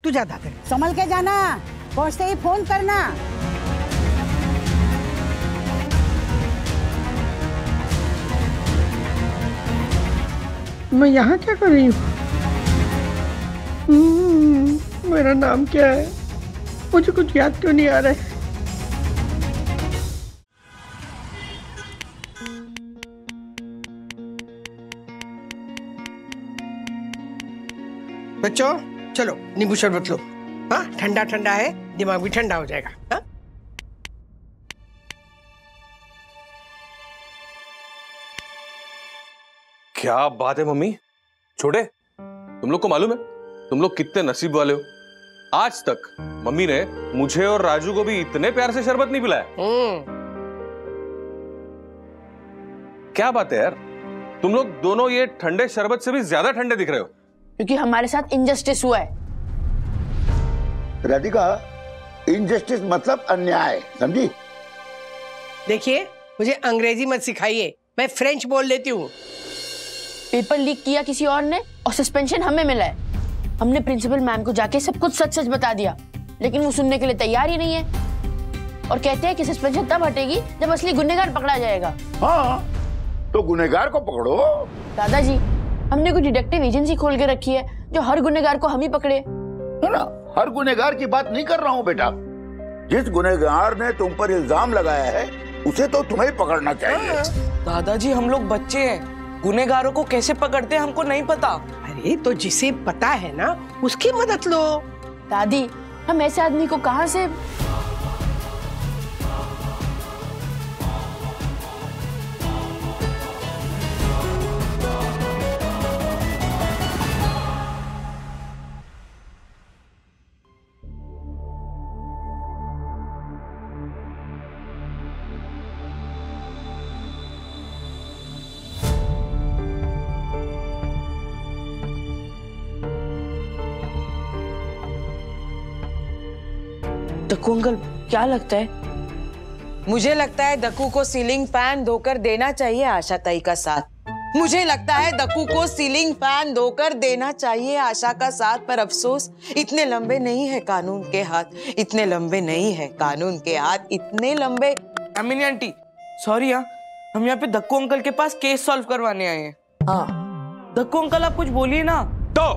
तू जा दादर। संभल के जाना, पहुंचते ही फोन करना। मैं यहाँ क्या कर रही हूँ? मेरा नाम क्या है? मुझे कुछ याद क्यों नहीं आ रहा है? बच्चों चलो नींबू शरबत लो। हाँ ठंडा ठंडा है, दिमाग भी ठंडा हो जाएगा। हाँ? क्या बात है मम्मी, छोटे तुम लोग को मालूम है तुम लोग कितने नसीब वाले हो। आज तक मम्मी ने मुझे और राजू को भी इतने प्यार से शरबत नहीं पिलाया। क्या बात है यार, तुम लोग दोनों ये ठंडे शरबत से भी ज्यादा ठंडे दिख रहे हो। क्योंकि हमारे साथ इनजस्टिस हुआ है। राधिका, इनजस्टिस मतलब अन्याय, समझी? देखिए मुझे अंग्रेजी मत सिखाइए, मैं फ्रेंच बोल लेती हूँ। पेपर लीक किया किसी और ने और सस्पेंशन हमें मिला है। हमने प्रिंसिपल मैम को जाके सब कुछ सच सच बता दिया, लेकिन वो सुनने के लिए तैयार ही नहीं है और कहते हैं कि सस्पेंशन तब हटेगी जब असली गुनहगार पकड़ा जाएगा। हाँ तो गुनहगार को पकड़ो। दादाजी, हमने कोई डिटेक्टिव एजेंसी खोल के रखी है जो हर गुनहगार को हम ही पकड़े। है ना, हर गुनहगार की बात नहीं कर रहा हूँ बेटा। जिस गुनहगार ने तुम पर इल्जाम लगाया है उसे तो तुम्हें पकड़ना चाहिए। दादाजी हम लोग बच्चे हैं, गुनहगारों को कैसे पकड़ते हैं हमको नहीं पता। अरे तो जिसे पता है ना उसकी मदद लो। दादी, हम ऐसे आदमी को कहां से? दक्कू अंकल, क्या लगता है? मुझे लगता है दक्कू को सीलिंग फैन धोकर देना चाहिए आशा ताई का साथ। मुझे लगता है दक्कू को सीलिंग फैन धोकर देना चाहिए आशा का साथ। पर अफसोस इतने लंबे नहीं है कानून के हाथ, इतने लंबे नहीं है कानून के हाथ, इतने लंबे। अमीनी आंटी सॉरी, हम यहाँ पे दक्कू अंकल के पास केस सॉल्व करवाने आए हैं। हाँ दक्कू अंकल आप कुछ बोलिए ना। तो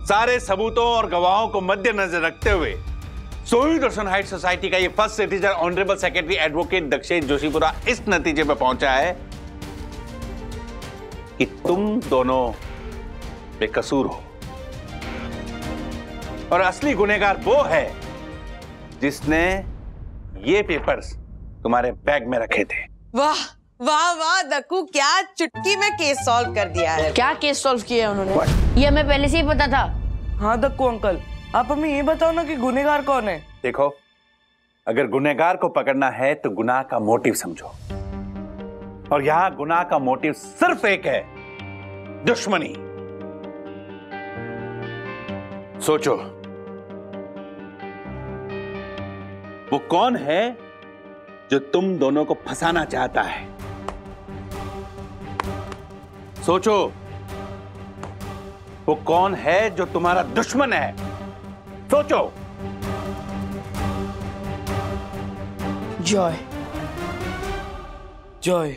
सारे सबूतों और गवाहों को मद्देनजर रखते हुए सोई दर्शन हाइट सोसाइटी का ये first citizen honourable secretary advocate Dakshesh Joshipura इस नतीजे पर पहुंचा है कि तुम दोनों बेकसूर हो और असली गुनहगार वो है जिसने ये पेपर्स तुम्हारे बैग में रखे थे। वाह वाह वाह दक्कू, क्या चुटकी में केस सॉल्व कर दिया है। क्या केस सॉल्व किया है उन्होंने? ये हमें पहले से ही पता था। हाँ दक्कू अंकल, आप हमें ये बताओ ना कि गुनहगार कौन है। देखो, अगर गुनहगार को पकड़ना है तो गुनाह का मोटिव समझो, और यहां गुनाह का मोटिव सिर्फ एक है, दुश्मनी। सोचो वो कौन है जो तुम दोनों को फंसाना चाहता है। सोचो वो कौन है जो तुम्हारा दुश्मन है। सोचो। जॉय। जॉय।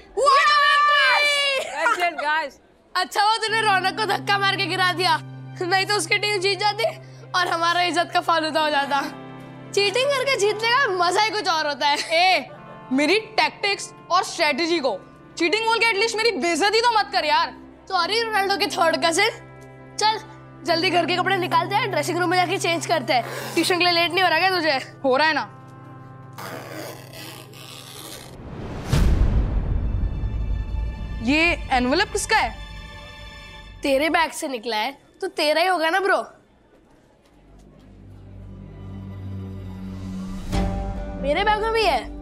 अच्छा हुआ तूने रौनक को धक्का मार के गिरा दिया, नहीं तो उसकी टीम जीत जाती और हमारा इज्जत का फालूदा हो जाता। चीटिंग करके जीतने का मजा ही कुछ और होता है। ए, मेरी टैक्टिक्स और स्ट्रेटजी को चीटिंग बोल के एटलीस्ट मेरी बेइज्जती तो मत कर यार। सॉरी रोनाल्डो के थर्ड कजिन। चल जल्दी घर के कपड़े निकालते हैं, ड्रेसिंग रूम में जाके चेंज करते हैं। ट्यूशन के लिए लेट नहीं हो रहा क्या तुझे? हो रहा है ना। ये एनवेलप किसका है? तेरे बैग से निकला है तो तेरा ही होगा ना ब्रो। मेरे बैग में भी है।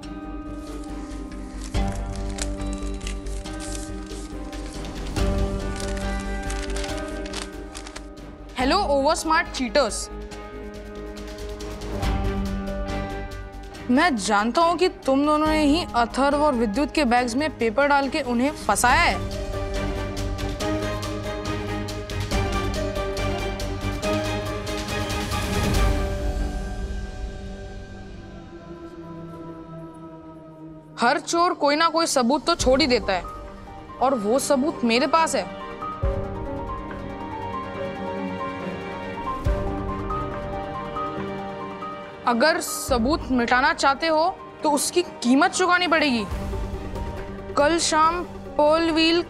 हेलो ओवर स्मार्ट चीटर्स, मैं जानता हूं कि तुम दोनों ने ही अथर्व और विद्युत के बैग्स में पेपर डाल के उन्हें फंसाया है। हर चोर कोई ना कोई सबूत तो छोड़ ही देता है, और वो सबूत मेरे पास है। अगर सबूत मिटाना चाहते हो तो उसकी कीमत चुकानी पड़ेगी। कल शाम पर्ल व्हील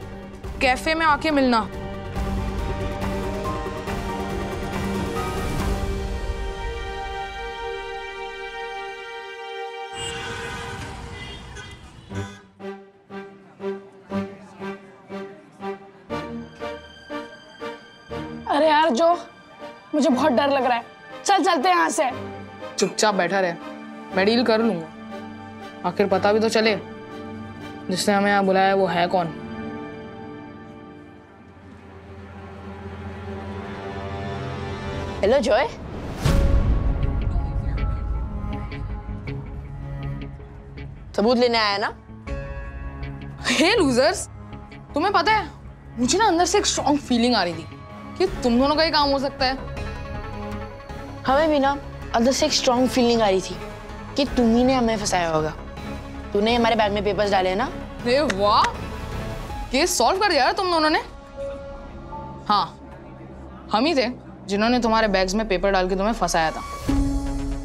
कैफे में आके मिलना। अरे यार जो, मुझे बहुत डर लग रहा है, चल चलते हैं यहाँ से। चुपचाप बैठा रहे, मैं डील कर लूंगा। आखिर पता भी तो चले जिसने हमें यहाँ बुलाया वो है कौन। Hello Joy. सबूत लेने आया ना? हे लूजर्स, तुम्हें पता है मुझे ना अंदर से एक स्ट्रॉन्ग फीलिंग आ रही थी कि तुम दोनों का ही काम हो सकता है। हमें भी ना अंदर से एक स्ट्रॉन्ग फीलिंग आ रही थी कि तुम ही ने हमें फंसाया होगा। तूने हमारे बैग में पेपर्स डाले हैं ना? अरे वाह, केस सॉल्व कर दिया तुम दोनों ने। हाँ, हम ही थे जिन्होंने तुम्हारे बैग्स में पेपर डाल के तुम्हें फंसाया था।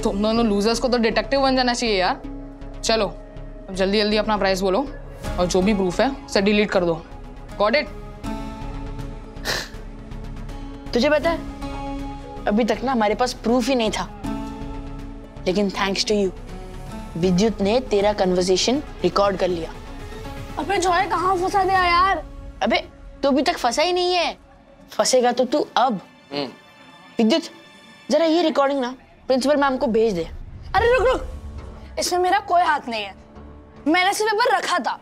तुम दोनों लूजर्स को तो डिटेक्टिव बन जाना चाहिए यार। चलो अब जल्दी जल्दी अपना प्राइस बोलो और जो भी प्रूफ है उसे डिलीट कर दो। Got it? तुझे पता है अभी तक ना हमारे पास प्रूफ ही नहीं था, लेकिन थैंक्स टू यू विद्युत ने तेरा कन्वर्सेशन रिकॉर्ड कर लिया। अबे जॉय कहाँ फंसा दिया यार? अबे तू अभी तक फंसा ही नहीं है, फंसेगा तो तू अब। विद्युत जरा ये रिकॉर्डिंग ना प्रिंसिपल मैम को भेज दे। अरे रुक रुक, इसमें मेरा कोई हाथ नहीं है। मैंने सिर्फ पेपर रखा था,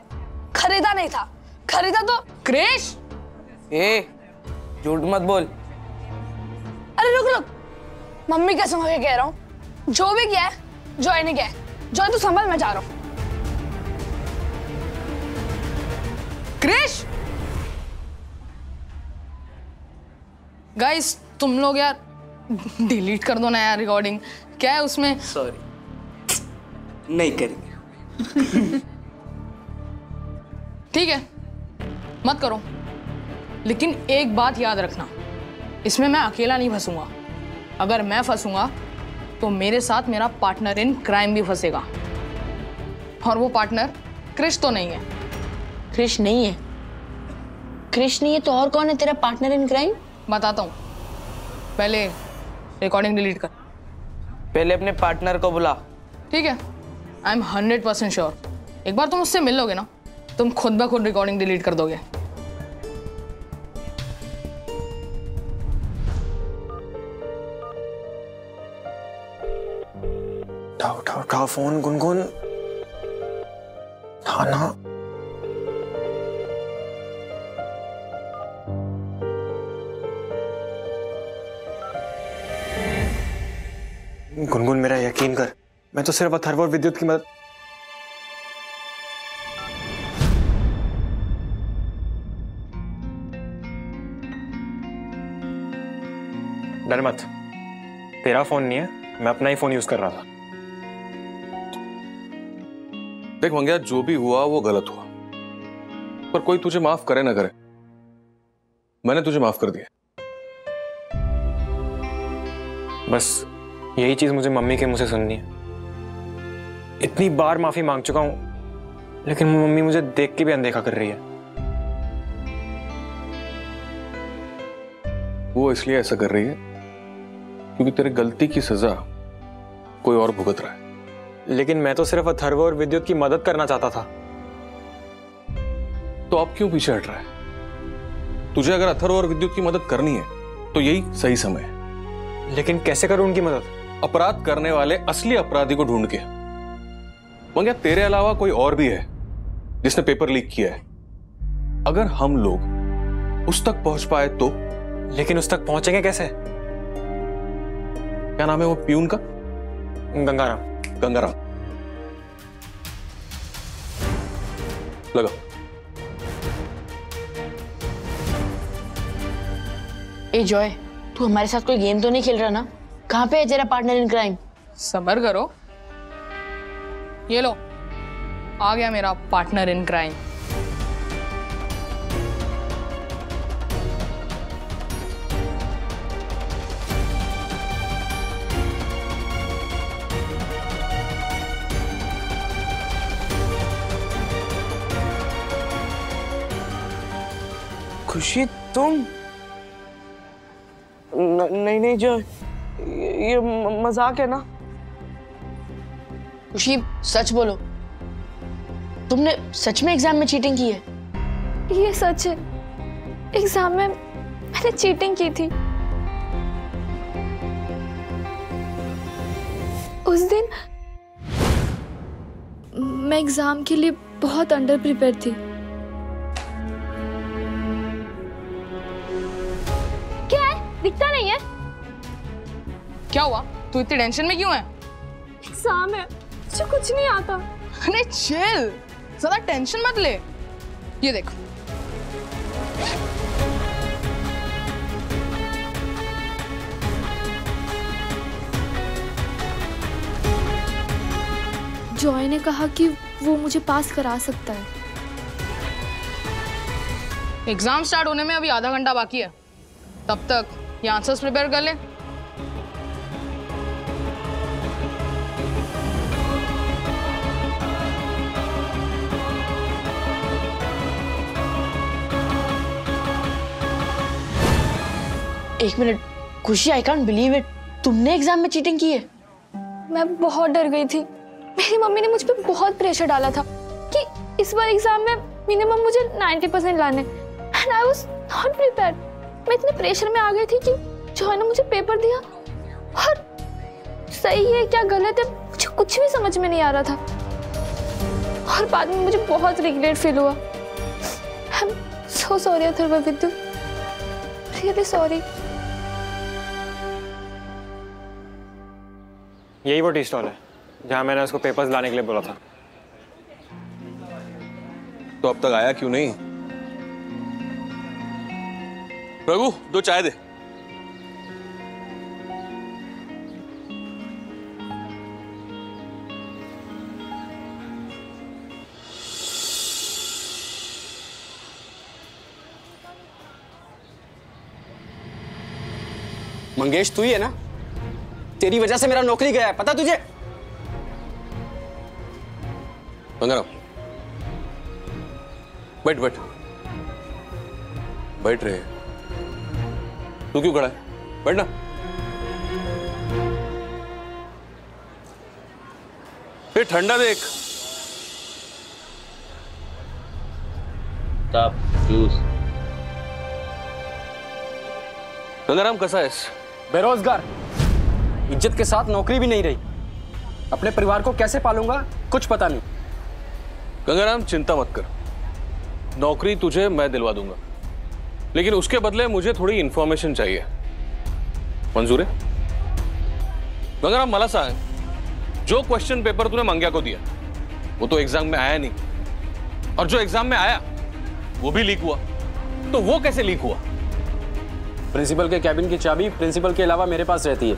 खरीदा नहीं था। खरीदा तो क्रिश, ए झूठ मत बोल। अरे रुक रुक, मम्मी कसम खा के कह रहा हूँ, जो भी किया है जॉय ने किया है। जॉय तू संभल, मैं जा रहा हूँ। क्रिश, गाइस तुम लोग यार डिलीट कर दो ना यार रिकॉर्डिंग। क्या है उसमें? सॉरी, नहीं करेंगे। ठीक है मत करो, लेकिन एक बात याद रखना, इसमें मैं अकेला नहीं फंसूंगा। अगर मैं फंसूंगा तो मेरे साथ मेरा पार्टनर इन क्राइम भी फंसेगा, और वो पार्टनर क्रिश तो नहीं है। क्रिश नहीं है? क्रिश नहीं है तो और कौन है तेरा पार्टनर इन क्राइम? बताता हूँ, पहले रिकॉर्डिंग डिलीट कर। पहले अपने पार्टनर को बुला। ठीक है, आई एम 100% श्योर एक बार तुम उससे मिल लोगे ना, तुम खुद ब खुद रिकॉर्डिंग डिलीट कर दोगे। उठाओ उठाओ उठाओ फोन। गुनगुन थाना। गुनगुन मेरा यकीन कर, मैं तो सिर्फ अथर्व और विद्युत की मदद। डर मत, तेरा फोन नहीं है, मैं अपना ही फोन यूज कर रहा था। देख मंगिया, जो भी हुआ वो गलत हुआ, पर कोई तुझे माफ करे ना करे, मैंने तुझे माफ कर दिया। बस यही चीज मुझे मम्मी के मुंह से सुननी है। इतनी बार माफी मांग चुका हूं, लेकिन मम्मी मुझे देख के भी अनदेखा कर रही है। वो इसलिए ऐसा कर रही है क्योंकि तेरी गलती की सजा कोई और भुगत रहा है। लेकिन मैं तो सिर्फ अथर्व और विद्युत की मदद करना चाहता था। तो अब क्यों पीछे हट रहा है? तुझे अगर अथर्व और विद्युत की मदद करनी है तो यही सही समय है। लेकिन कैसे करूं उनकी मदद? अपराध करने वाले असली अपराधी को ढूंढ के। मंगिया, तेरे अलावा कोई और भी है जिसने पेपर लीक किया है। अगर हम लोग उस तक पहुंच पाए तो। लेकिन उस तक पहुंचेंगे कैसे? क्या नाम है वो प्यून का? गंगाराम। गंगाराम, लगा। ए जॉय, तू हमारे साथ कोई गेम तो नहीं खेल रहा ना? कहाँ पे है तेरा पार्टनर इन क्राइम? सब्र करो, ये लो आ गया मेरा पार्टनर इन क्राइम। खुशी तुम नहीं नहीं जो ये मजाक है ना। खुशी सच बोलो, तुमने सच में एग्जाम में चीटिंग की है? ये सच है, एग्जाम में मैंने चीटिंग की थी। उस दिन मैं एग्जाम के लिए बहुत अंडर प्रिपेयर थी। क्या है? दिखता नहीं है? क्या हुआ? तू इतनी टेंशन में क्यों है? एग्जाम है, मुझे कुछ नहीं आता। अरे चिल, ज्यादा टेंशन मत ले। ये देख, जॉय ने कहा कि वो मुझे पास करा सकता है। एग्जाम स्टार्ट होने में अभी आधा घंटा बाकी है, तब तक ये आंसर्स प्रिपेयर कर ले। एक मिनट खुशी, आई कांट बिलीव इट, तुमने एग्जाम में चीटिंग की है? मैं बहुत डर गई थी। मेरी मम्मी ने मुझ पे बहुत प्रेशर डाला था कि इस बार एग्जाम में मिनिमम मुझे 90% लाने, and I was not prepared. मैं इतने प्रेशर में आ गई थी कि जॉय ने मुझे पेपर दिया और सही है क्या गलत है मुझे कुछ भी समझ में नहीं आ रहा था, और बाद में मुझे बहुत रिग्रेट फील हुआ। आई am so sorry Atharva विद्यु, really sorry. यही वो टी स्टॉल है जहां मैंने उसको पेपर्स लाने के लिए बोला था। तो अब तक आया क्यों नहीं? प्रभु, 2 चाय दे। मंगेश तू ही है ना? तेरी वजह से मेरा नौकरी गया है, पता तुझे? गंगाराम, बैठ बैठ बैठ रहे। तू क्यों खड़ा है? बैठ ना। फिर ठंडा देख। जूस। गंगाराम कैसा है? बेरोजगार, इज्जत के साथ नौकरी भी नहीं रही, अपने परिवार को कैसे पालूंगा कुछ पता नहीं। गंगाराम चिंता मत कर, नौकरी तुझे मैं दिलवा दूंगा, लेकिन उसके बदले मुझे थोड़ी इंफॉर्मेशन चाहिए। मंजूर है? गंगाराम मला सांग, जो क्वेश्चन पेपर तूने मंग्या को दिया वो तो एग्जाम में आया नहीं, और जो एग्जाम में आया वो भी लीक हुआ, तो वो कैसे लीक हुआ? प्रिंसिपल के कैबिन की चाबी प्रिंसिपल के अलावा मेरे पास रहती है,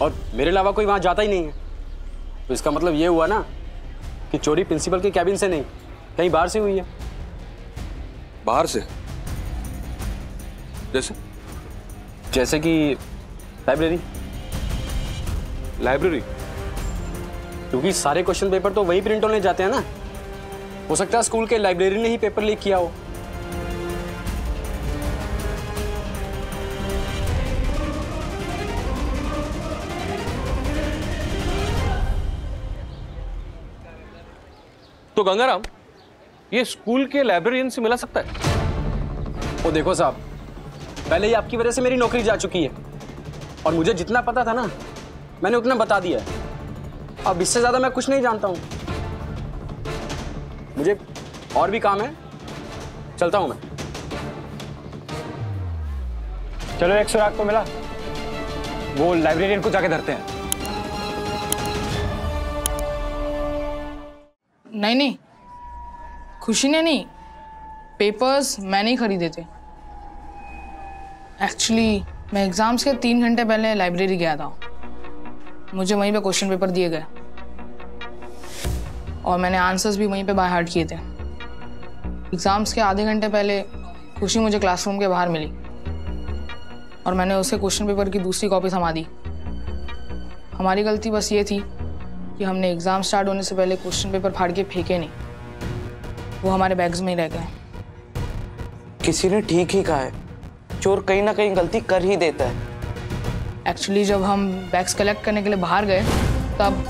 और मेरे अलावा कोई वहां जाता ही नहीं है। तो इसका मतलब ये हुआ ना कि चोरी प्रिंसिपल के कैबिन से नहीं, कहीं बाहर से हुई है। बाहर से? जैसे कि लाइब्रेरी। लाइब्रेरी? क्योंकि सारे क्वेश्चन पेपर तो वही प्रिंट होने जाते हैं ना, हो सकता है स्कूल के लाइब्रेरी ने ही पेपर लीक किया हो। तो गंगाराम, ये स्कूल के लाइब्रेरियन से मिला सकता है? वो देखो साहब, पहले ही आपकी वजह से मेरी नौकरी जा चुकी है, और मुझे जितना पता था ना मैंने उतना बता दिया है। अब इससे ज्यादा मैं कुछ नहीं जानता हूं। मुझे और भी काम है, चलता हूं मैं। चलो एक सुराग तो मिला, वो लाइब्रेरियन को जाके धरते हैं। नहीं नहीं, खुशी ने नहीं, पेपर्स मैंने ही खरीदे थे। एक्चुअली मैं एग्जाम्स के 3 घंटे पहले लाइब्रेरी गया था, मुझे वहीं पे क्वेश्चन पेपर दिए गए। और मैंने आंसर्स भी वहीं पे बाय हार्ट किए थे। एग्जाम्स के आधे घंटे पहले खुशी मुझे क्लासरूम के बाहर मिली और मैंने उसे क्वेश्चन पेपर की दूसरी कॉपी थमा दी। हमारी गलती बस ये थी कि हमने एग्जाम स्टार्ट होने से पहले क्वेश्चन पेपर फाड़ के फेंके नहीं, वो हमारे बैग्स में ही रह गए। किसी ने ठीक ही कहा है, चोर कहीं ना कहीं गलती कर ही देता है। एक्चुअली जब हम बैग्स कलेक्ट करने के लिए बाहर गए तब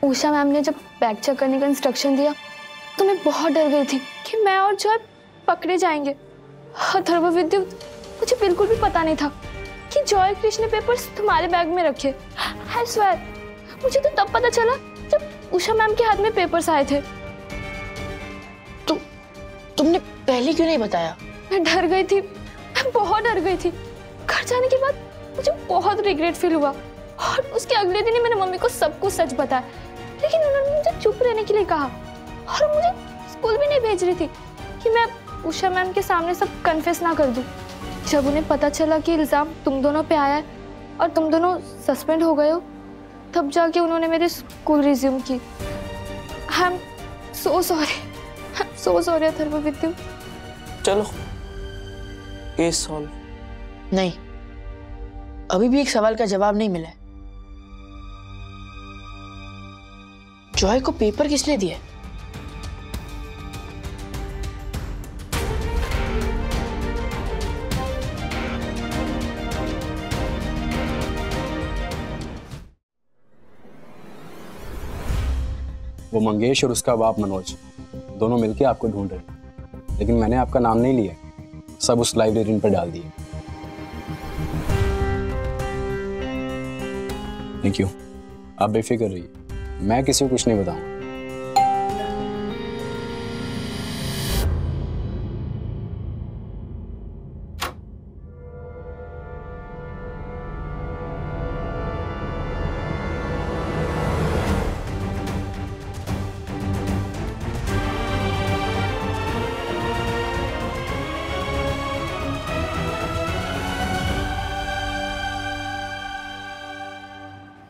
उषा मैम ने जब बैग चेक करने का इंस्ट्रक्शन दिया तो मैं बहुत डर गई थी कि मैं और जॉय पकड़े जाएंगे। अथर्व विद्युत, मुझे बिल्कुल भी पता नहीं था कि जॉय कृष्ण ने पेपर्स तुम्हारे बैग में रखे। आई स्वेयर, मुझे तो तब पता चला जब उषा मैम के हाथ में पेपर्स आए थे। तुमने पहले क्यों नहीं बताया? मैं डर गई थी, मैं बहुत डर गई थी। घर जाने के बाद मुझे बहुत रिग्रेट फील हुआ और उसके अगले दिन ही मैंने मम्मी को सब कुछ सच बताया, लेकिन उन्होंने मुझे चुप रहने के लिए कहा और मुझे स्कूल भी नहीं भेज रही थी कि मैं उषा मैम के सामने सब कन्फेस ना कर दूं। जब उन्हें पता चला कि इल्जाम तुम दोनों पे आया है और तुम दोनों सस्पेंड हो गए हो, तब जाके उन्होंने मेरी स्कूल रिज्यूम की। आई एम सो सॉरी अथर्व विद्युत। चलो केस सॉल्व। नहीं, अभी भी एक सवाल का जवाब नहीं मिला है। जॉय को पेपर किसने दिए? वो मंगेश और उसका बाप मनोज दोनों मिलके आपको ढूंढ रहे हैं, लेकिन मैंने आपका नाम नहीं लिया, सब उस लाइब्रेरियन पर डाल दिए। थैंक यू, आप बेफिक्र रहिए, मैं किसी को कुछ नहीं बताऊंगा।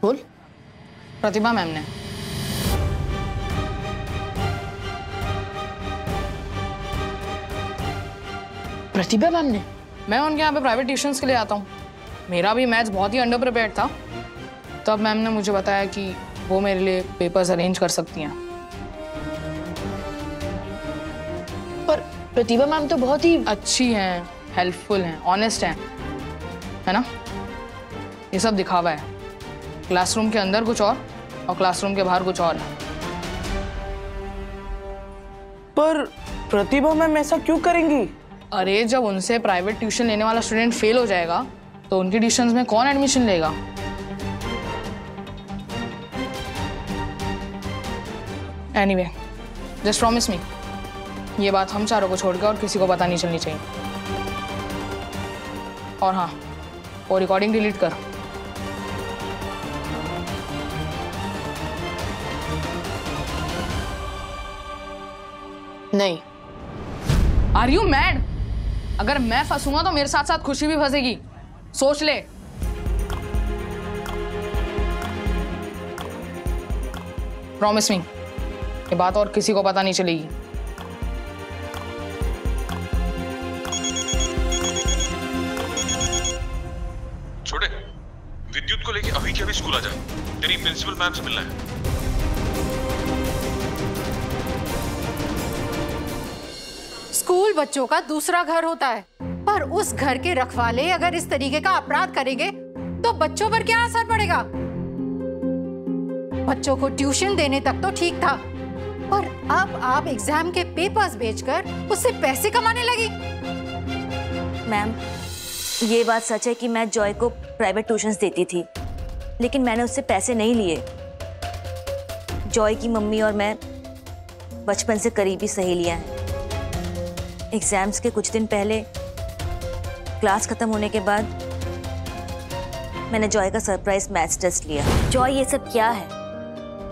बोल। प्रतिभा मैम ने। प्रतिभा मैम ने? मैं उनके यहाँ पे प्राइवेट ट्यूशंस के लिए आता हूँ। मेरा भी मैथ्स बहुत ही अंडर प्रिपेयर्ड था, तब मैम ने मुझे बताया कि वो मेरे लिए पेपर्स अरेंज कर सकती हैं। पर प्रतिभा मैम तो बहुत ही अच्छी हैं, हेल्पफुल हैं, ऑनेस्ट हैं, है ना? ये सब दिखावा है। क्लासरूम के अंदर कुछ और क्लासरूम के बाहर कुछ और है। पर प्रतिभा मैम ऐसा क्यों करेंगी? अरे जब उनसे प्राइवेट ट्यूशन लेने वाला स्टूडेंट फेल हो जाएगा तो उनकी ट्यूशंस में कौन एडमिशन लेगा? एनीवे, जस्ट प्रॉमिस मी, ये बात हम चारों को छोड़कर और किसी को पता नहीं चलनी चाहिए। और हाँ, वो रिकॉर्डिंग डिलीट कर। नहीं। Are you mad? अगर मैं फंसूंगा तो मेरे साथ साथ खुशी भी फंसेगी, सोच ले। प्रॉमिस मी, ये बात और किसी को पता नहीं चलेगी। छोटे, विद्युत को लेके अभी के अभी स्कूल आ जा, तेरी प्रिंसिपल मैम से मिलना है। स्कूल बच्चों का दूसरा घर होता है, पर उस घर के रखवाले अगर इस तरीके का अपराध करेंगे तो बच्चों पर क्या असर पड़ेगा? बच्चों को ट्यूशन देने तक तो ठीक था, पर अब आप एग्जाम के पेपर्स बेचकर उससे पैसे कमाने लगी। मैम, ये बात सच है कि मैं जॉय को प्राइवेट ट्यूशंस देती थी, लेकिन मैंने उससे पैसे नहीं लिए। जॉय की मम्मी और मैं बचपन से करीबी सहेलियां हैं। एग्जाम्स के कुछ दिन पहले क्लास खत्म होने के बाद मैंने जॉय का सरप्राइज मैथ्स टेस्ट लिया। जॉय, ये सब क्या है?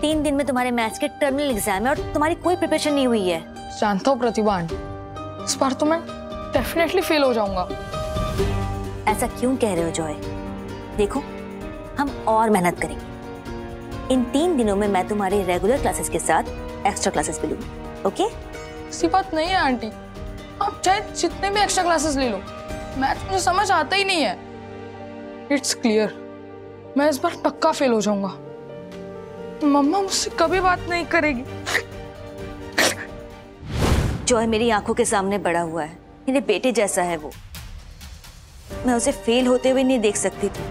3 दिन में तुम्हारे मैथ्स के टर्मिनल एग्जाम है और तुम्हारी कोई प्रिपरेशन नहीं हुई है। जानता हूँ प्रतिभा आंटी, इस बार तो मैं डेफिनेटली फेल हो जाऊंगा। ऐसा क्यों कह रहे हो जॉय? देखो, हम और मेहनत करेंगे। इन 3 दिनों में मैं तुम्हारे रेगुलर क्लासेस के साथ एक्स्ट्रा क्लासेस भी लूंगी। ओके? ऐसी बात नहीं है आंटी, आप चाहे जितने भी एक्स्ट्रा क्लासेस ले लो, मैथ्स मुझे समझ आता ही नहीं है। इट्स क्लियर, मैं इस बार पक्का फेल हो जाऊंगा। मम्मा मुझसे कभी बात नहीं करेगी। जॉय मेरी आंखों के सामने बड़ा हुआ है, मेरे बेटे जैसा है वो। मैं उसे फेल होते हुए नहीं देख सकती थी,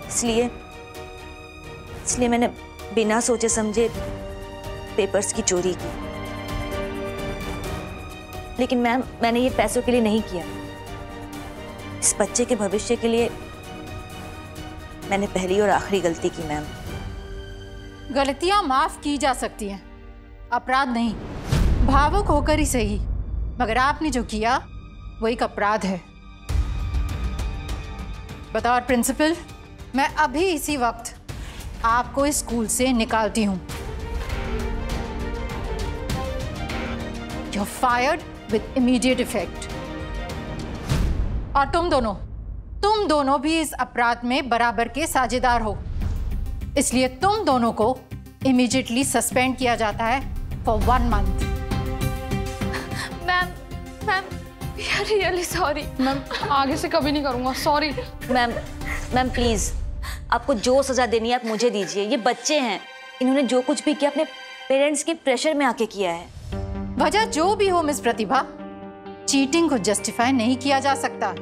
इसलिए मैंने बिना सोचे समझे पेपर्स की चोरी की। लेकिन मैम, मैंने ये पैसों के लिए नहीं किया। इस बच्चे के भविष्य के लिए मैंने पहली और आखिरी गलती की मैम। गलतियां माफ की जा सकती हैं, अपराध नहीं। भावुक होकर ही सही, मगर आपने जो किया वो एक अपराध है। बतौर प्रिंसिपल, मैं अभी इसी वक्त आपको इस स्कूल से निकालती हूं। You're fired with immediate effect। और तुम दोनों भी इस अपराध में बराबर के साझेदार हो, इसलिए तुम दोनों को इमीडिएटली सस्पेंड किया जाता है for 1 month। Ma'am, we are really sorry. Ma'am, आगे से कभी नहीं करूंगा, सॉरी। मैम प्लीज, आपको जो सजा देनी है आप मुझे दीजिए। ये बच्चे हैं, इन्होंने जो कुछ भी किया अपने पेरेंट्स के प्रेशर में आके किया है। वजह जो भी हो मिस प्रतिभा, चीटिंग को जस्टिफाई नहीं किया जा सकता।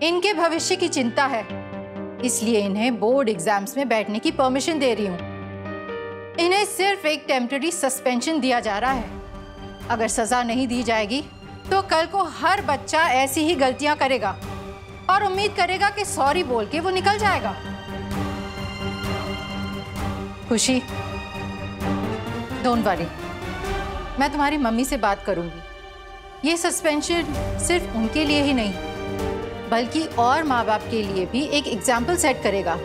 इनके भविष्य की चिंता है, इसलिए इन्हें बोर्ड एग्जाम्स में बैठने की परमिशन दे रही हूँ। इन्हें सिर्फ एक टेम्पररी सस्पेंशन दिया जा रहा है। अगर सजा नहीं दी जाएगी तो कल को हर बच्चा ऐसी ही गलतियां करेगा और उम्मीद करेगा कि सॉरी बोल के वो निकल जाएगा। खुशी, डोंट वरी, मैं तुम्हारी मम्मी से बात करूंगी। ये सस्पेंशन सिर्फ उनके लिए ही नहीं, बल्कि और माँ बाप के लिए भी एक एग्जाम्पल सेट करेगा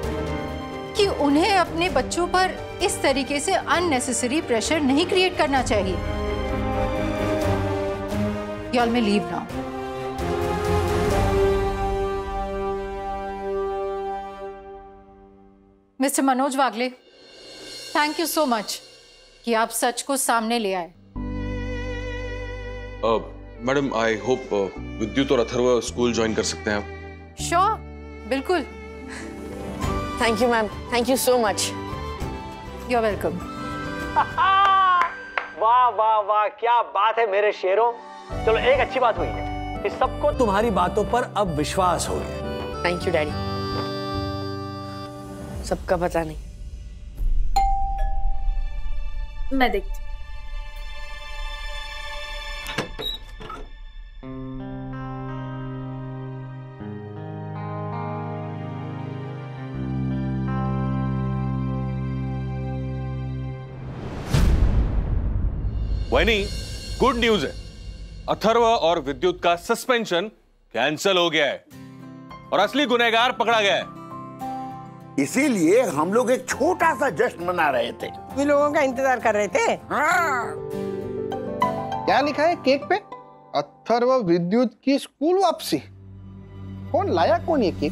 कि उन्हें अपने बच्चों पर इस तरीके से अननेसेसरी प्रेशर नहीं क्रिएट करना चाहिए। You all may leave now। Mister Manoj Wagle, thank you so much कि आप सच को सामने ले आए। मैडम, आई होप विद्युत और अथर्व स्कूल ज्वाइन कर सकते हैं आप। श्योर, बिल्कुल। Thank you ma'am, thank you so much. You are welcome. वाह वाह वाह, क्या बात है मेरे शेरों। चलो, एक अच्छी बात हुई है कि सबको तुम्हारी बातों पर अब विश्वास हो गया। Thank you daddy. सबका पता नहीं, मैं देखती। वही गुड न्यूज है, अथर्व और विद्युत का सस्पेंशन कैंसिल हो गया है और असली गुनहगार पकड़ा गया है। इसीलिए हम लोग एक छोटा सा जश्न मना रहे थे। ये लोगों का इंतजार कर रहे थे। हाँ। क्या लिखा है केक पे? अथर्व विद्युत की स्कूल वापसी। कौन लाया, कौन ये केक?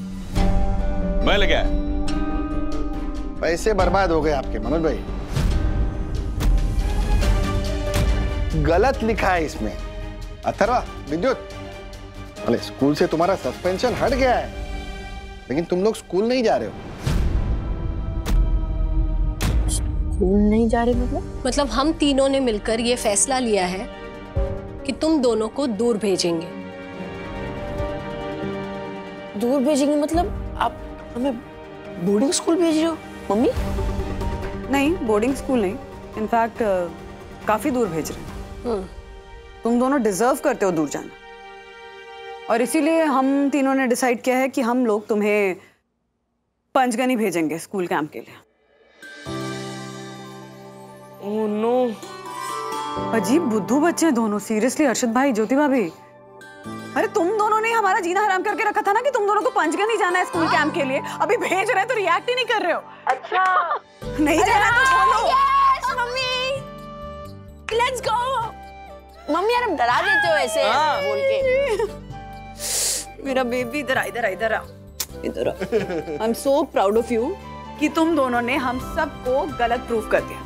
मैं ले गया। पैसे बर्बाद हो गए आपके मनोज भाई। गलत लिखा है इसमें। अथर्व विद्युत, अरे स्कूल से तुम्हारा सस्पेंशन हट गया है, लेकिन तुम लोग स्कूल नहीं जा रहे हो। स्कूल नहीं जा रहे मतलब हम तीनों ने मिलकर ये फैसला लिया है कि तुम दोनों को दूर भेजेंगे। दूर भेजेंगे मतलब आप हमें बोर्डिंग स्कूल भेज रहे हो मम्मी? नहीं, बोर्डिंग स्कूल नहीं, इनफैक्ट काफी दूर भेज रहे हैं। तुम दोनों डिजर्व करते हो दूर जाना, और इसीलिए हम तीनों ने डिसाइड किया है कि हम लोग तुम्हें पंचगनी भेजेंगे स्कूल कैंप के लिए। Oh no. अजीब बुद्धू बच्चे हैं दोनों, सीरियसली। अर्शद भाई, ज्योति भाभी, अरे तुम दोनों ने हमारा जीना हराम करके रखा था ना कि तुम दोनों को पंचगन ही जाना है स्कूल कैंप के लिए। अभी भेज रहे तो रिएक्ट ही नहीं कर रहे हो। अच्छा नहीं जाना तो छोड़ो। Yes mummy, let's go. Mummy यार डरा देते हो ऐसे बोल के। मेरा बेबी इधर आ, इधर आ, इधर आ, इधर आ। I am so proud of you कि तुम दोनों ने हम सबको गलत प्रूफ कर दिया।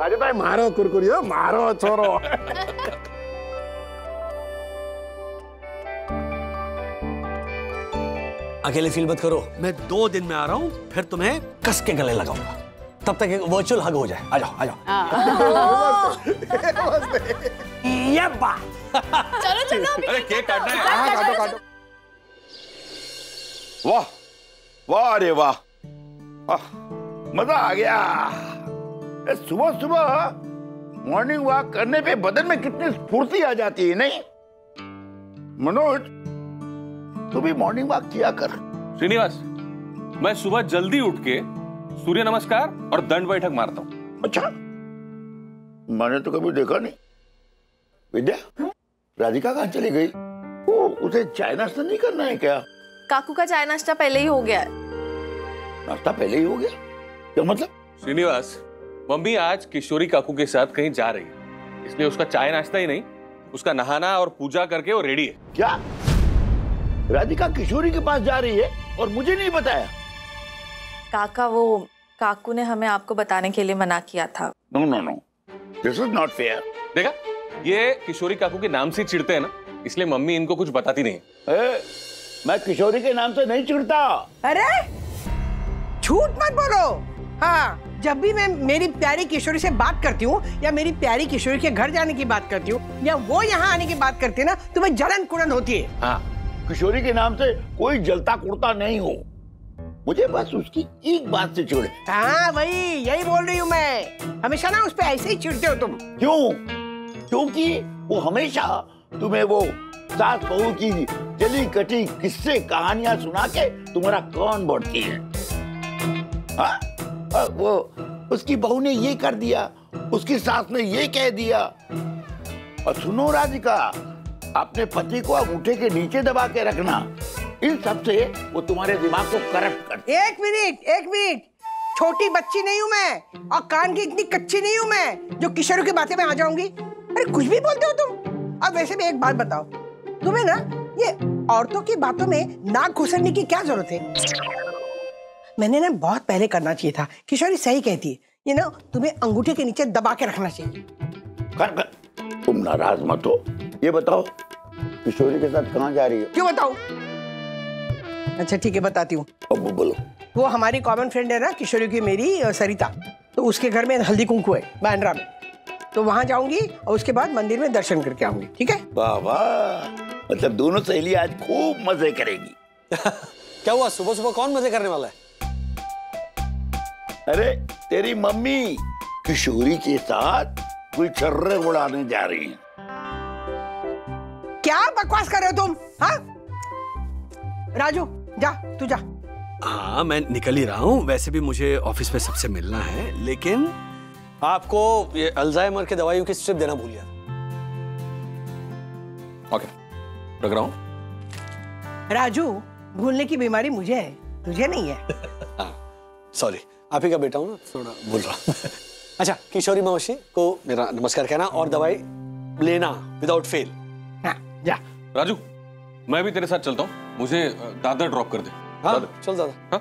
अरे भाई मारो कुरकुरियो, मारो छोरो। अकेले फील मत करो, मैं 2 दिन में आ रहा हूँ, फिर तुम्हें कस के गले लगाऊंगा। तब तक एक वर्चुअल हग हो जाए। आ जाओ, आ जाओ। ये बात। चलो चलो अरे केक काटना है। हाँ, काटो काटो। वाह वाह, अरे वाह, मजा आ गया। सुबह सुबह मॉर्निंग वॉक करने पे बदन में कितनी स्फूर्ति आ जाती है, नहीं? मनोज, तू भी मॉर्निंग वॉक किया कर। श्रीनिवास, मैं सुबह जल्दी उठ के सूर्य नमस्कार और दंड बैठक मारता हूँ। अच्छा, मैंने तो कभी देखा नहीं। विद्या, राधिका कहाँ चली गई? वो उसे चाय नाश्ता नहीं करना है क्या? काकू का चाय नाश्ता पहले ही हो गया है। नाश्ता पहले ही हो गया? क्या मतलब? श्रीनिवास, मम्मी आज किशोरी काकू के साथ कहीं जा रही है, इसलिए उसका चाय नाश्ता ही नहीं, उसका नहाना और पूजा करके वो रेडी है। क्या राधिका किशोरी के पास जा रही है और मुझे नहीं बताया? काका, वो काकू ने हमें आपको बताने के लिए मना किया था। No no no, this is not fair. देखा, ये किशोरी काकू के नाम से चिढ़ते हैं ना, इसलिए मम्मी इनको कुछ बताती नहीं है। मैं किशोरी के नाम से नहीं चिढ़ता। अरे झूठ मत बोलो। हाँ, जब भी मैं मेरी प्यारी किशोरी से बात करती हूँ या मेरी प्यारी किशोरी के घर जाने की बात करती हूँ या वो यहाँ आने की बात करती है ना, तो मैं जलन कुड़न होती है। हाँ, किशोरी के नाम से कोई जलता कुड़ता नहीं हो, मुझे बस उसकी एक बात से चिढ़। हाँ वही, यही बोल रही हूँ मैं। हमेशा ना उस पर ऐसे ही चिढ़ते हो तुम। क्यों? क्योंकि वो हमेशा तुम्हें वो सास बहू की जली कटी किस्से कहानियां सुना के तुम्हारा कौन बढ़ती है। हाँ? वो उसकी बहू ने ये कर दिया, उसकी सास ने ये कह दिया। और सुनो राधिका, अपने पति को अंगूठे के नीचे दबा के रखना। इन सब से वो तुम्हारे दिमाग को करप्ट करती है। एक मिनट, छोटी बच्ची नहीं हूँ मैं और कान की इतनी कच्ची नहीं हूँ मैं जो किशोरी की बातें में आ जाऊंगी। अरे कुछ भी बोलते हो तुम। अब वैसे भी एक बात बताओ, तुम्हें ना ये औरतों की बातों में नाक घुसरने की क्या जरूरत है? मैंने ना बहुत पहले करना चाहिए था। किशोरी सही कहती है, ये ना तुम्हें अंगूठे के नीचे दबा के रखना चाहिए। कर। तुम नाराज मत हो, ये बताओ किशोरी के साथ कहाँ जा रही हो? क्यों बताऊं? अच्छा ठीक है, बताती हूँ। अब बोलो। वो हमारी कॉमन फ्रेंड है ना किशोरी की, मेरी सरिता, तो उसके घर में हल्दी कुंकू है बांद्रा में, तो वहां जाऊंगी और उसके बाद मंदिर में दर्शन करके आऊंगी। ठीक है? वाह वाह, मतलब दोनों सहेली आज खूब मजे करेगी। क्या हुआ, सुबह सुबह कौन मजे करने वाला है? अरे तेरी मम्मी किशोरी के साथ कोई छर्रे उड़ाने जा रही है। क्या बकवास कर रहे हो तुम? हाँ राजू, जा तू जा। हाँ, मैं निकल ही रहा हूँ। वैसे भी मुझे ऑफिस में सबसे मिलना है, लेकिन आपको ये अल्जाइमर के दवाइयों की स्ट्रिप देना भूल गया। ओके, रख रहा हूँ। राजू, भूलने की बीमारी मुझे है, तुझे नहीं है। सॉरी, आप ही का बेटा हूँ ना, थोड़ा भूल रहा हूँ। अच्छा, किशोरी मौसी को मेरा नमस्कार कहना और दवाई लेना विदाउट फेल। हाँ, जा। राजू, मैं भी तेरे साथ चलता हूँ, मुझे दादर ड्रॉप कर दे। हाँ, चल दादा। हाँ?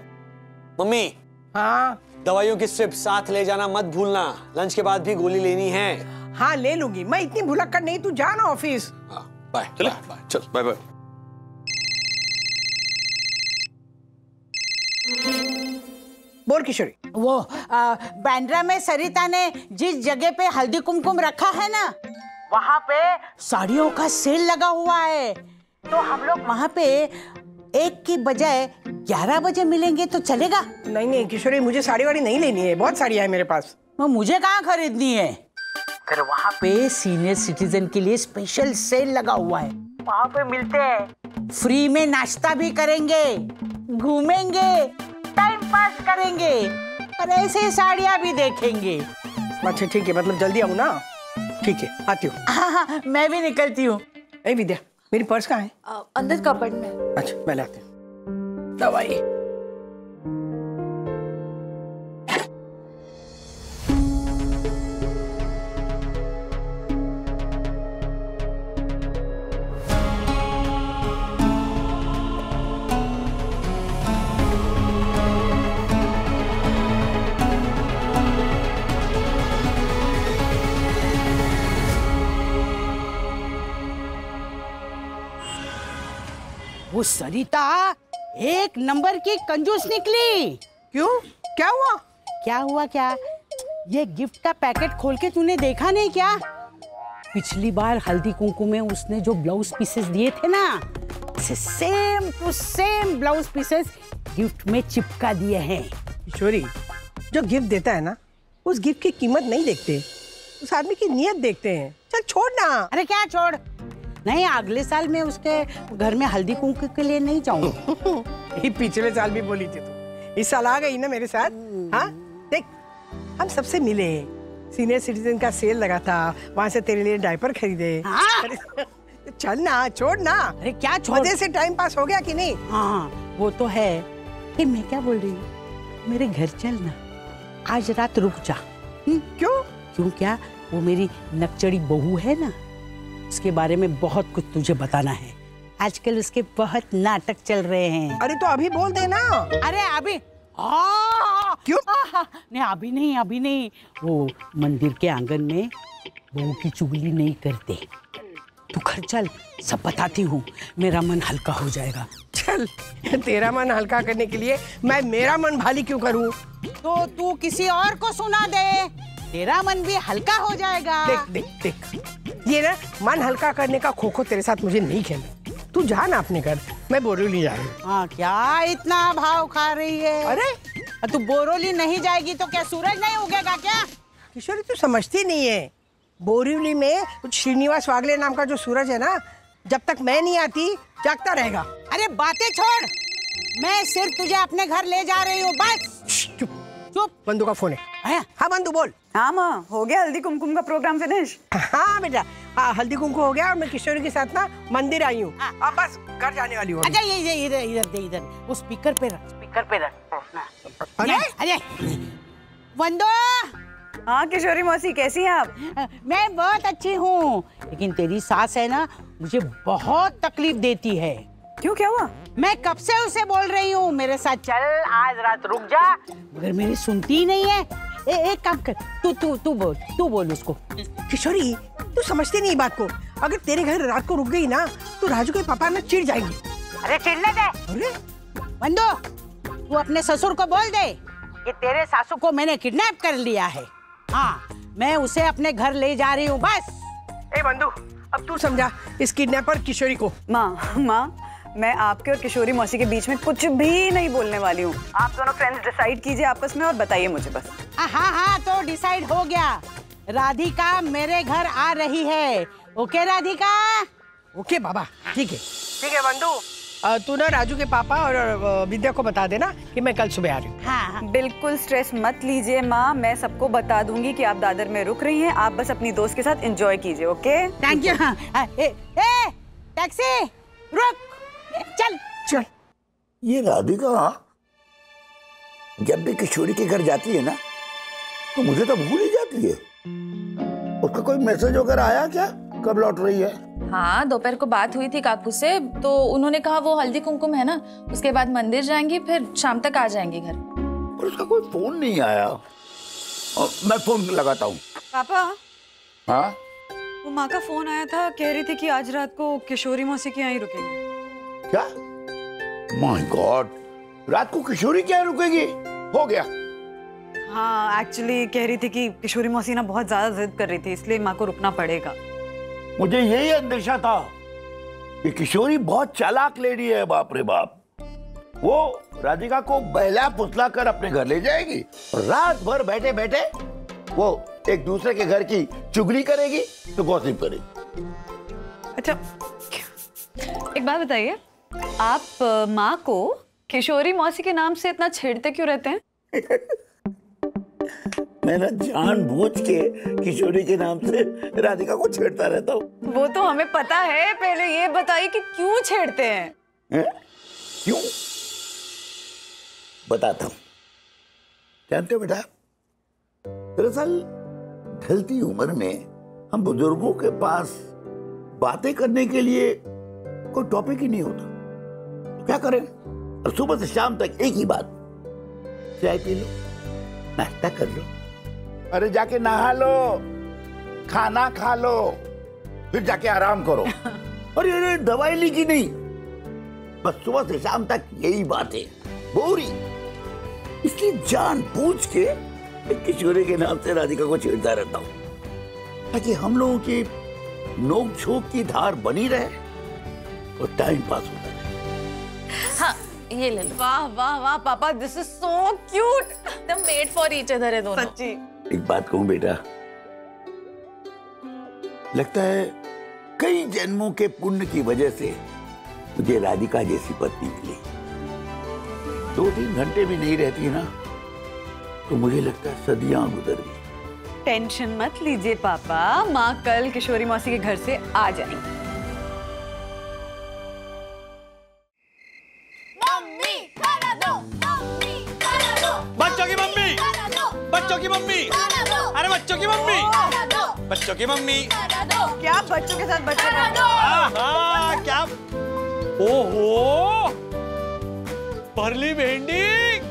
मम्मी, हाँ, दवाइयों की स्ट्रिप साथ ले जाना मत भूलना, लंच के बाद भी गोली लेनी है। हाँ ले लूंगी, मैं इतनी भुलक्कड़ नहीं, तू जा ना ऑफिस। हाँ, बाय। चल बाय बाय। बोल किशोरी। वो बांद्रा में सरिता ने जिस जगह पे हल्दी कुमकुम रखा है ना, वहाँ पे साड़ियों का सेल लगा हुआ है, तो हम लोग वहाँ पे 1 की बजाय 11 बजे मिलेंगे तो चलेगा? नहीं नहीं किशोरी, मुझे साड़ी वाड़ी नहीं लेनी है, बहुत साड़ियाँ है मेरे पास। मुझे कहाँ खरीदनी है? फिर वहाँ पे सीनियर सिटीजन के लिए स्पेशल सेल लगा हुआ है, वहाँ पे मिलते हैं, फ्री में नाश्ता भी करेंगे, घूमेंगे, टाइम पास करेंगे और ऐसे साड़ियाँ भी देखेंगे। अच्छा ठीक है, मतलब जल्दी आऊँ ना? ठीक है, आती हूँ। हाँ, मैं भी निकलती हूँ। ए विद्या, मेरी पर्स कहाँ है? अंदर कपबोर्ड में। अच्छा, मैं लाते हूँ दवाई। वो सरिता एक नंबर की कंजूस निकली। क्यों? क्या हुआ? क्या हुआ क्या? ये गिफ्ट का पैकेट खोल के तूने देखा नहीं क्या? पिछली बार हल्दी कुंकू में उसने जो ब्लाउज पीसेस दिए थे ना, same to same blouse pieces gift में चिपका दिए हैं। किशोरी, जो गिफ्ट देता है ना, उस गिफ्ट की कीमत नहीं देखते, उस आदमी की नीयत देखते हैं। चल छोड़ ना। अरे क्या छोड़? नहीं, अगले साल मैं उसके घर में हल्दी कुंकू के लिए नहीं जाऊंगी। पिछले साल भी बोली थी तू, इस साल आ गई ना मेरे साथ। हाँ देख, हम सबसे मिले, सीनियर सिटीजन का सेल लगा था, वहां से तेरे लिए डायपर खरीदे। हाँ? चल ना, छोड़ ना। अरे क्या छोड़? मजे से टाइम पास हो गया कि नहीं? हाँ वो तो है। कि मैं क्या बोल रही हूँ, मेरे घर चल ना, आज रात रुक जा। क्यों? क्यों क्या? वो मेरी नकचड़ी बहू है ना, उसके बारे में बहुत कुछ तुझे बताना है। आजकल उसके बहुत नाटक चल रहे हैं। अरे तो अभी बोल देना। अरे अभी क्यों? नहीं अभी नहीं। वो मंदिर के आंगन में बहू की चुगली नहीं करते। तू घर चल, सब बताती हूँ, मेरा मन हल्का हो जाएगा। चल, तेरा मन हल्का करने के लिए मैं मेरा मन भारी क्यों करूँ? तो तू किसी और को सुना दे, तेरा मन भी हल्का हो जाएगा। देख देख देख, ये ना मन हल्का करने का खो-खो तेरे साथ मुझे नहीं खेलना। तू जा ना अपने घर, मैं बोरीवली जा रही हूँ। हाँ, क्या इतना भाव खा रही है? अरे तू बोरीवली नहीं जाएगी तो क्या सूरज नहीं उगेगा क्या? किशोरी, तू समझती नहीं है, बोरीवली में श्रीनिवास वागले नाम का जो सूरज है ना, जब तक मैं नहीं आती जागता रहेगा। अरे बातें छोड़, मैं सिर्फ तुझे अपने घर ले जा रही हूँ बस। चुप। बंधु का फोन है। हाँ बंधु बोल। हाँ माँ, हो गया हल्दी कुमकुम का प्रोग्राम फिनिश? हाँ बेटा, हाँ हल्दी कुमकुम हो गया और मैं किशोरी के साथ ना मंदिर आई हूँ। अब बस घर जाने वाली हूँ। अच्छा ये इधर दे, इधर वो स्पीकर पे रख। अरे वंदो। हाँ किशोरी मौसी, कैसी हैं आप? मैं बहुत अच्छी हूँ, लेकिन तेरी सास है ना, मुझे बहुत तकलीफ देती है। क्यों, क्या हुआ? मैं कब से उसे बोल रही हूँ मेरे साथ चल, आज रात रुक जा, मगर मेरी सुनती ही नहीं है। एक काम कर, तू बोल उसको। किशोरी, तू समझती नहीं बात को। अगर तेरे घर रात को रुक गई ना, तो राजू के पापा ना चिढ़ जाएंगे। अरे चिढ़ने दे। अरे बंदो, तू अपने ससुर को बोल दे कि तेरे सासू को मैंने किडनैप कर लिया है। हाँ, मैं उसे अपने घर ले जा रही हूँ बस। ए बंधु, अब तू समझा इस किडनैपर किशोरी को। माँ, मैं आपके और किशोरी मौसी के बीच में कुछ भी नहीं बोलने वाली हूँ। आप दोनों फ्रेंड्स डिसाइड कीजिए आपस में और बताइए मुझे बस। हाँ, तो डिसाइड हो गया। राधिका मेरे घर आ रही है। ओके राधिका? ओके बाबा, ठीक है बंधु, तू ना राजू के पापा और विद्या को बता देना कि मैं कल सुबह आ रही हूँ। हाँ। बिल्कुल स्ट्रेस मत लीजिए माँ, मैं सबको बता दूंगी कि आप दादर में रुक रही हैं। आप बस अपनी दोस्त के साथ एंजॉय कीजिए। Okay, thank you. टैक्सी रुक, चल। ये राधिका जब भी किशोरी के घर जाती है ना, तो मुझे तो भूल ही जाती है। उसका कोई मैसेज वगैरह आया क्या, कब लौट रही है? हाँ, दोपहर को बात हुई थी काकू से, तो उन्होंने कहा वो हल्दी कुमकुम है ना, उसके बाद मंदिर जाएंगी, फिर शाम तक आ जाएंगी घर। पर उसका कोई फोन नहीं आया। मैं फोन लगाता हूँ। पापा। हाँ? वो माँ का फोन आया था, कह रही थी कि आज रात को किशोरी मौसी के यहाँ ही रुकेंगी। क्या? माय गॉड, रात को किशोरी क्या रुकेगी? हो गया। हाँ, एक्चुअली कह रही थी कि किशोरी मौसी ना बहुत ज्यादा जिद कर रही थी, इसलिए माँ को रुकना पड़ेगा। मुझे यही अंदेशा था कि किशोरी बहुत चालाक लेडी है। बाप रे बाप, वो राधिका को बहला फुसला कर अपने घर ले जाएगी, रात भर बैठे बैठे वो एक दूसरे के घर की चुगली करेगी, तो गॉसिप करेगी। अच्छा, एक बात बताइए, आप माँ को किशोरी मौसी के नाम से इतना छेड़ते क्यों रहते हैं? मैं ना जानबूझ के किशोरी के नाम से राधिका को छेड़ता रहता हूँ। वो तो हमें पता है, पहले ये बताइए कि क्यों छेड़ते हैं? क्यों? बताता हूँ। जानते हो बेटा, दरअसल ढलती उम्र में हम बुजुर्गों के पास बातें करने के लिए कोई टॉपिक ही नहीं होता, तो क्या करें? और सुबह से शाम तक एक ही बात, चाय पी लो, नाश्ता कर लो, अरे जाके नहा लो, खाना खा लो, फिर जाके आराम करो। अरे अरे दवाई ली कि नहीं? बस सुबह से शाम तक यही बातें, बोरी। इसलिए जानबूझ के किशोरी के नाम से राधिका को छेड़ता रहता हूँ, ताकि हम लोगों की नोक झोंक की धार बनी रहे और टाइम पास होता रहे। हाँ, ये ले लो। वाह वाह वाह पापा, दिस इज सो क्यूट। एकदम मेड फॉर ईच अदर है दोनों। सच्ची। एक बात कहूं बेटा, लगता है कई जन्मों के पुण्य की वजह से मुझे राधिका जैसी पत्नी मिली। 2-3 घंटे भी नहीं रहती ना तो मुझे लगता है सदियां गुजर गई। टेंशन मत लीजिए पापा, माँ कल किशोरी मौसी के घर से आ जाएंगी। मम्मी खाना दो, मम्मी खाना दो, बच्चों की मम्मी, बच्चों की मम्मी, अरे बच्चों की मम्मी, बच्चों की मम्मी। क्या बच्चों के साथ बच्चे? क्या? ओहो, भरली भिंडी,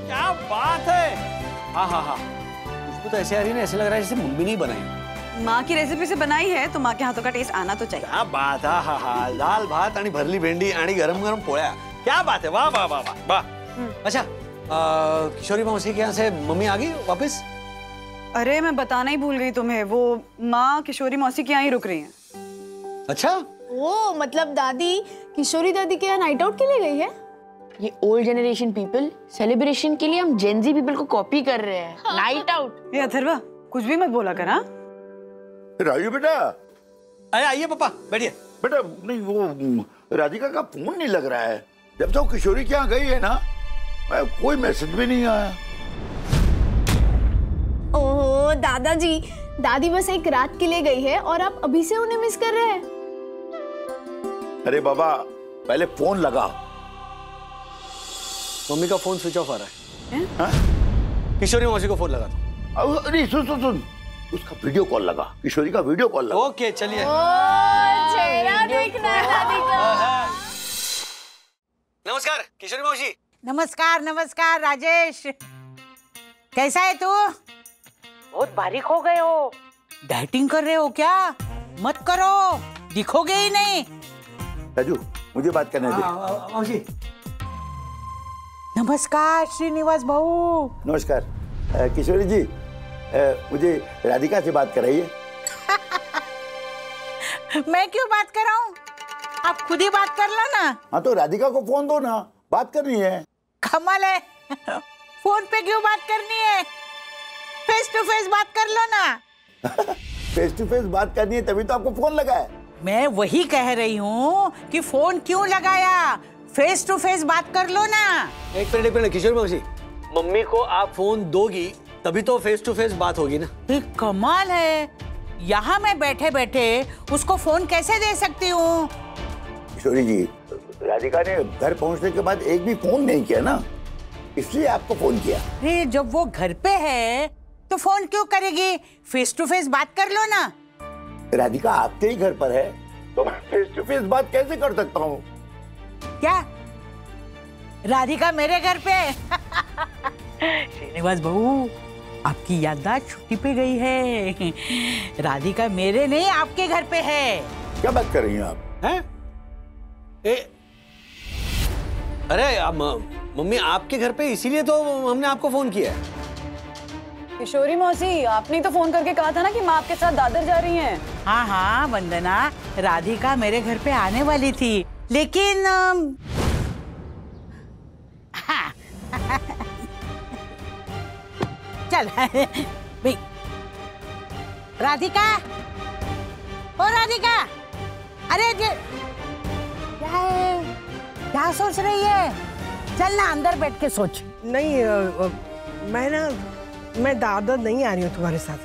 क्या बात है। हाँ हाँ हाँ, खुशबू तो ऐसे आ रही है ना, ऐसे लग रहा है जैसे मम्मी नहीं बनाई। माँ की रेसिपी से बनाई है तो माँ के हाथों का टेस्ट आना तो चाहिए। क्या बात है। हाँ हाँ, दाल भात आणि भरली भेंडी आणि गरम गरम पोळ्या, क्या बात है। वाह वाह वाह वाह वाह। अच्छा, किशोरी मौसी के यहाँ से मम्मी आ गई वापस? अरे मैं बताना ही भूल गई तुम्हें, वो माँ किशोरी मौसी के यहाँ ही रुक रही हैं। अच्छा, ओ मतलब दादी किशोरी दादी के यहाँ नाइट आउट के लिए गई है? ये ओल्ड जनरेशन पीपल सेलिब्रेशन के लिए हम जेनजी पीपल को कॉपी कर रहे हैं। Night out. ये अथर्वा कुछ भी मत बोला कर। हाँ राजू बेटा, अरे आइए पापा, बैठिए। बेटा नहीं, वो राधिका का फोन नहीं लग रहा है। जब तक किशोरी के यहाँ गई है ना, कोई मैसेज भी नहीं आया। ओहो दादाजी, दादी बस एक रात के लिए गई है और आप अभी से उन्हें मिस कर रहे हैं। अरे बाबा, पहले फोन लगा। मम्मी का फोन स्विच ऑफ आ रहा है। किशोरी मौसी को फोन लगा दो। अरे सुन सुन सुन, उसका वीडियो कॉल लगा, किशोरी का वीडियो कॉल लगा। ओके चलिए। चेहरा देखना है दादी का। नमस्कार किशोरी मौसी। नमस्कार नमस्कार राजेश, कैसा है तू? बहुत बारीक हो गए हो। डाइटिंग कर रहे हो क्या? मत करो, दिखोगे ही नहीं। राजू मुझे बात करने दे। मौसी नमस्कार श्रीनिवास भाऊ। नमस्कार किशोरी जी, मुझे राधिका से बात कराइए। मैं क्यों बात कराऊं? आप खुद ही बात कर लो ना। हाँ तो राधिका को फोन दो ना, बात करनी है। कमाल है, फोन पे क्यों बात करनी है? फेस टू फेस बात कर लो ना। फेस टू फेस बात करनी है तभी तो आपको फोन लगा है। मैं वही कह रही हूँ कि फोन क्यों लगाया, फेस टू फेस बात कर लो ना। एक मिनट किशोरी मौसी, मम्मी को आप फोन दोगी तभी तो फेस टू फेस बात होगी ना। कमाल है, यहाँ मैं बैठे बैठे उसको फोन कैसे दे सकती हूँ? किशोरी जी, राधिका ने घर पहुँचने के बाद एक भी फोन नहीं किया ना, इसलिए आपको फोन किया। अरे जब वो घर पे है तो फोन क्यों करेगी? फेस टू फेस बात कर लो ना। राधिका आपके ही घर पर है तो मैं फेस टू फेस बात कैसे कर सकता हूँ? क्या राधिका मेरे घर पे? श्रीनिवास बहू, आपकी याददाश्त छुट्टी पे गई है। राधिका मेरे नहीं आपके घर पे है। क्या बात कर रही हैं आप? हैं? अरे मम्मी आपके घर पे, इसीलिए तो हमने आपको फोन किया है। किशोरी मौसी, आपने तो फोन करके कहा था ना कि माँ आपके साथ दादर जा रही हैं। हाँ हाँ वंदना, राधिका मेरे घर पे आने वाली थी, लेकिन हाँ। चल भाई, राधिका, ओ राधिका, अरे क्या है, क्या सोच रही है? चल ना अंदर बैठ के सोच। नहीं मैं ना मैं दादर नहीं आ रही हूँ तुम्हारे साथ।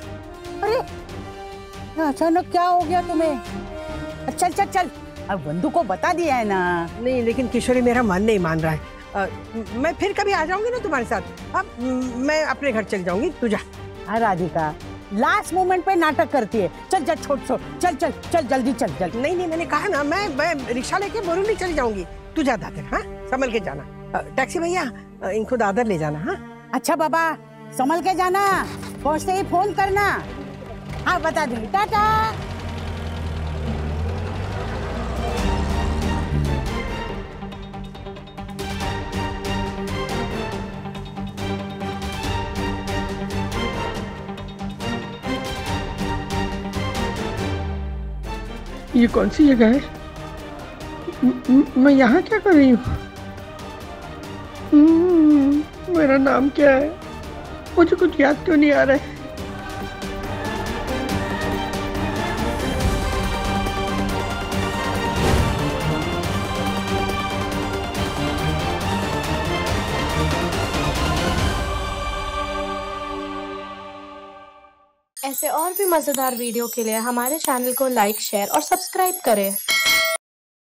अरे अचानक क्या हो गया तुम्हें? चल चल चल, अब बंधु को बता दिया है ना। नहीं, लेकिन किशोरी मेरा मन नहीं मान रहा है। मैं फिर कभी आ जाऊंगी ना तुम्हारे साथ। अब मैं अपने घर चल जाऊंगी, तू जा। हाँ राधिका, लास्ट मोमेंट पे नाटक करती है। चल चल छोड़ छोड़, चल चल चल जल्दी चल जल्दी। नहीं नहीं, मैंने कहा ना, मैं रिक्शा लेके बोरीवली चली जाऊंगी। तू जा दादर, हाँ संभल के जाना। टैक्सी भैया इनको दादर ले जाना। हाँ अच्छा बाबा, संभल के जाना, पहुंचते ही फोन करना। हाँ बता दूंगी, टाटा। ये कौन सी जगह है? मैं यहाँ क्या कर रही हूँ? मेरा नाम क्या है? मुझे कुछ याद क्यों नहीं आ रहा है? ऐसे और भी मजेदार वीडियो के लिए हमारे चैनल को लाइक, शेयर और सब्सक्राइब करें।